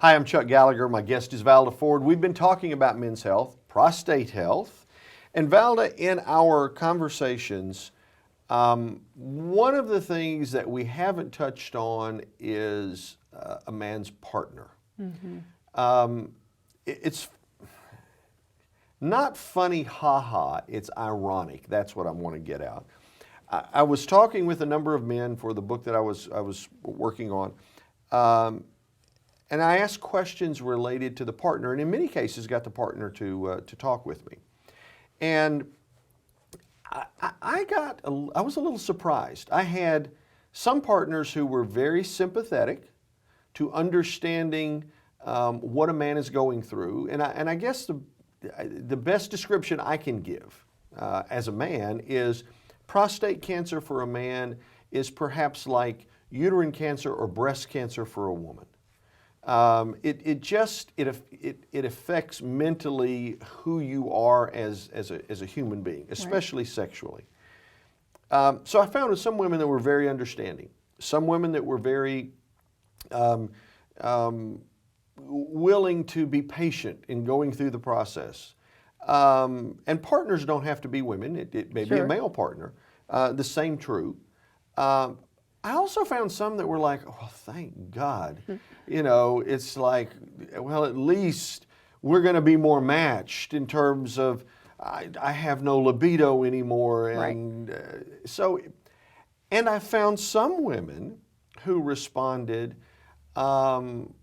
Hi, I'm Chuck Gallagher. My guest is Valda Ford. We've been talking about men's health, prostate health. And Valda, in our conversations, one of the things that we haven't touched on is a man's partner. It's not funny, ha-ha, it's ironic. That's what I want to get out. I was talking with a number of men for the book that I was working on, and I asked questions related to the partner, and in many cases got the partner to talk with me. And I was a little surprised. I had some partners who were very sympathetic to understanding what a man is going through, and I guess the best description I can give as a man is prostate cancer for a man is perhaps like uterine cancer or breast cancer for a woman. It affects mentally who you are as a human being, especially sexually. So I found some women that were very understanding, some women that were very willing to be patient in going through the process. And partners don't have to be women. It may be a male partner. The same true. I also found some that were like, oh, thank God. You know, it's like, well, at least we're going to be more matched in terms of I have no libido anymore. And and I found some women who responded, well,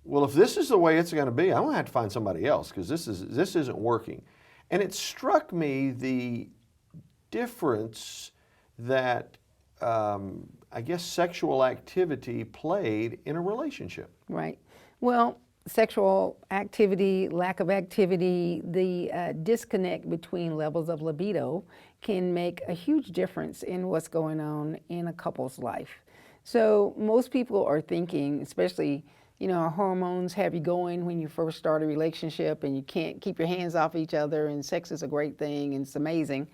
if this is the way it's going to be, I'm going to have to find somebody else because this isn't working. And it struck me the difference that I guess sexual activity played in a relationship. Right. Well, sexual activity, lack of activity, the disconnect between levels of libido can make a huge difference in what's going on in a couple's life. So most people are thinking, especially, you know, our hormones have you going when you first start a relationship and you can't keep your hands off each other and sex is a great thing and it's amazing.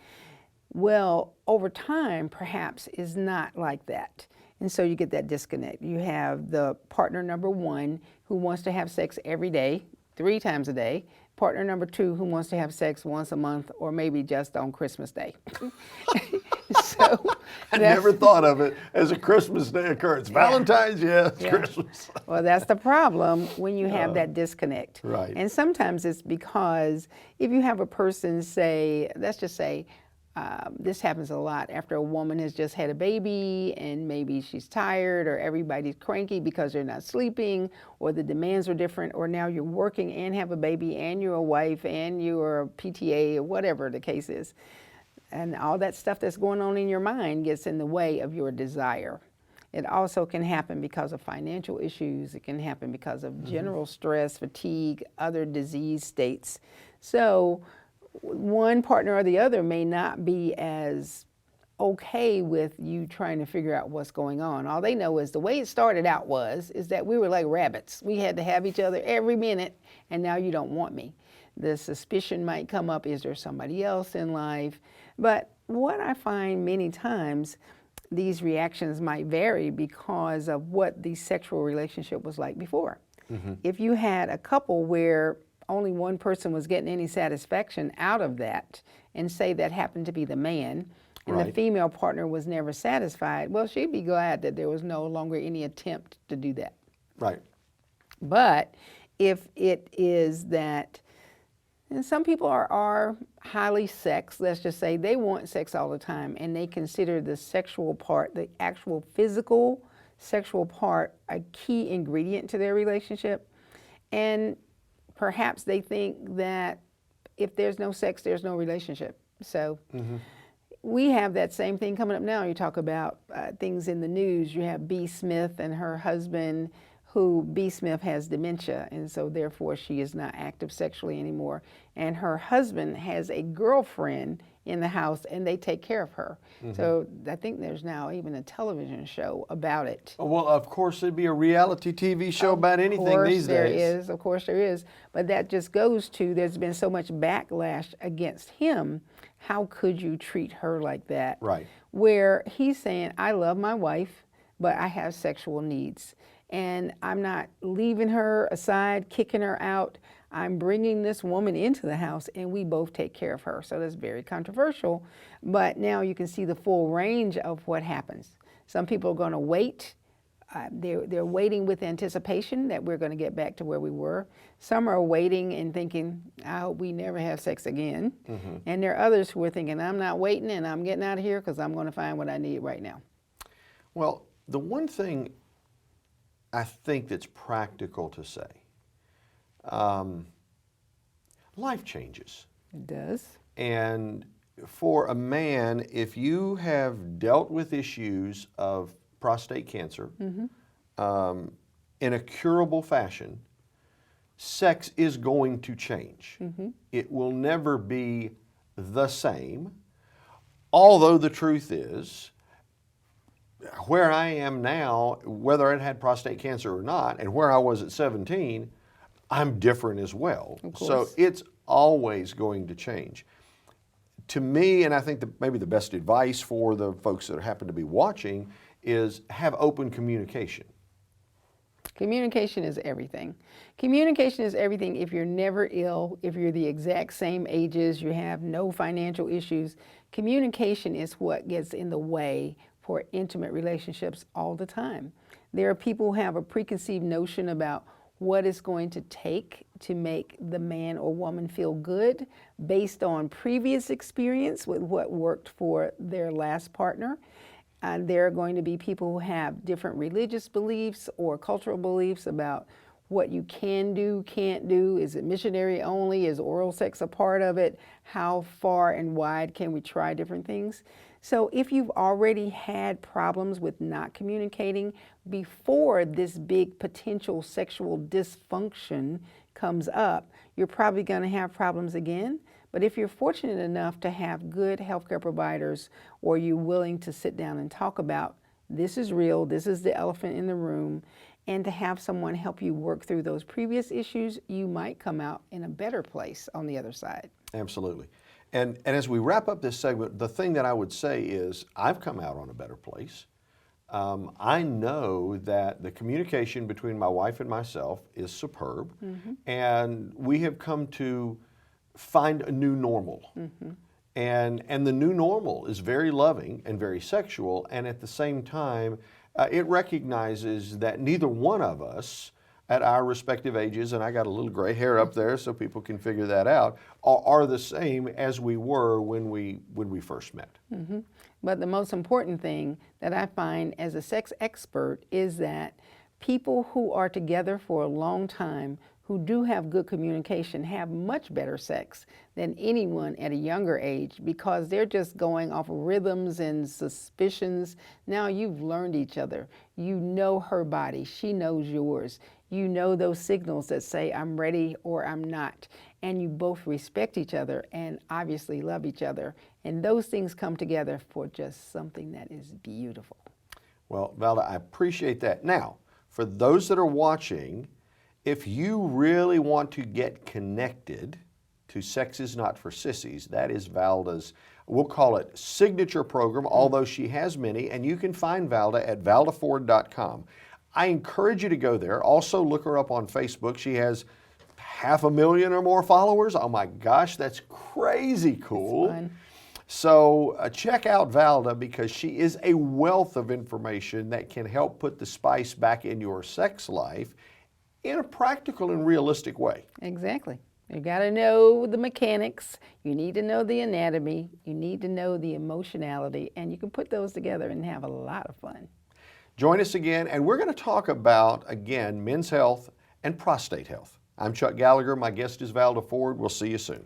Well, over time, perhaps, is not like that. And so you get that disconnect. You have the partner number one who wants to have sex every day, 3 times a day. Partner number 2 who wants to have sex once a month or maybe just on Christmas Day. So I never thought of it as a Christmas Day occurrence. Valentine's, Christmas. Well, that's the problem when you have that disconnect. Right. And sometimes it's because if you have a person say, let's just say, this happens a lot after a woman has just had a baby and maybe she's tired or everybody's cranky because they're not sleeping or the demands are different, or now you're working and have a baby and you're a wife and you're a PTA or whatever the case is. And all that stuff that's going on in your mind gets in the way of your desire. It also can happen because of financial issues. It can happen because of general stress, fatigue, other disease states. So one partner or the other may not be as okay with you trying to figure out what's going on. All they know is the way it started out is that we were like rabbits. We had to have each other every minute, and now you don't want me. The suspicion might come up, is there somebody else in life? But what I find many times, these reactions might vary because of what the sexual relationship was like before. If you had a couple where only one person was getting any satisfaction out of that, and say that happened to be the man, and the female partner was never satisfied, well, she'd be glad that there was no longer any attempt to do that. Right. But if it is that, and some people are highly sex, let's just say they want sex all the time, and they consider the sexual part, the actual physical sexual part, a key ingredient to their relationship. And perhaps they think that if there's no sex, there's no relationship. So we have that same thing coming up now. You talk about things in the news. You have B. Smith and her husband, who B. Smith has dementia, and so therefore she is not active sexually anymore. And her husband has a girlfriend in the house, and they take care of her. So I think there's now even a television show about it. Well, of course, there'd be a reality TV show about anything these days. Of course there is. But that just goes to, there's been so much backlash against him. How could you treat her like that? Right. Where he's saying, I love my wife, but I have sexual needs. and I'm not leaving her aside, kicking her out. I'm bringing this woman into the house, and we both take care of her. So that's very controversial, but now you can see the full range of what happens. Some people are going to wait. They're waiting with anticipation that we're going to get back to where we were. Some are waiting and thinking, I hope we never have sex again. And there are others who are thinking, I'm not waiting and I'm getting out of here because I'm going to find what I need right now. Well, the one thing I think that's practical to say, life changes. It does. And for a man, if you have dealt with issues of prostate cancer in a curable fashion, sex is going to change. It will never be the same, although the truth is, where I am now, whether I had prostate cancer or not, and where I was at 17, I'm different as well. So it's always going to change. To me, and I think maybe the best advice for the folks that happen to be watching is have open communication. Communication is everything. Communication is everything if you're never ill, if you're the exact same ages, you have no financial issues. Communication is what gets in the way for intimate relationships all the time. There are people who have a preconceived notion about what it's going to take to make the man or woman feel good based on previous experience with what worked for their last partner. There are going to be people who have different religious beliefs or cultural beliefs about what you can do, can't do. Is it missionary only? Is oral sex a part of it? How far and wide can we try different things? So if you've already had problems with not communicating before this big potential sexual dysfunction comes up, you're probably going to have problems again. But if you're fortunate enough to have good healthcare providers, or you're willing to sit down and talk about, this is real, this is the elephant in the room, and to have someone help you work through those previous issues, you might come out in a better place on the other side. Absolutely. And as we wrap up this segment, the thing that I would say is I've come out on a better place. I know that the communication between my wife and myself is superb, and we have come to find a new normal. And the new normal is very loving and very sexual, and at the same time, it recognizes that neither one of us at our respective ages, and I got a little gray hair up there so people can figure that out, are the same as we were when we first met. But the most important thing that I find as a sex expert is that people who are together for a long time, who do have good communication, have much better sex than anyone at a younger age, because they're just going off of rhythms and suspicions. Now you've learned each other. You know her body, she knows yours. You know those signals that say I'm ready or I'm not. And you both respect each other and obviously love each other. And those things come together for just something that is beautiful. Well, Valda, I appreciate that. Now, for those that are watching, if you really want to get connected to Sex is Not for Sissies, that is Valda's, we'll call it signature program, although she has many, and you can find Valda at valdaford.com. I encourage you to go there. Also look her up on Facebook. She has 500,000 or more followers. Oh my gosh, that's crazy cool. So check out Valda, because she is a wealth of information that can help put the spice back in your sex life in a practical and realistic way. Exactly. You got to know the mechanics, you need to know the anatomy, you need to know the emotionality, and you can put those together and have a lot of fun. Join us again, and we're going to talk about, again, men's health and prostate health. I'm Chuck Gallagher. My guest is Valda Ford. We'll see you soon.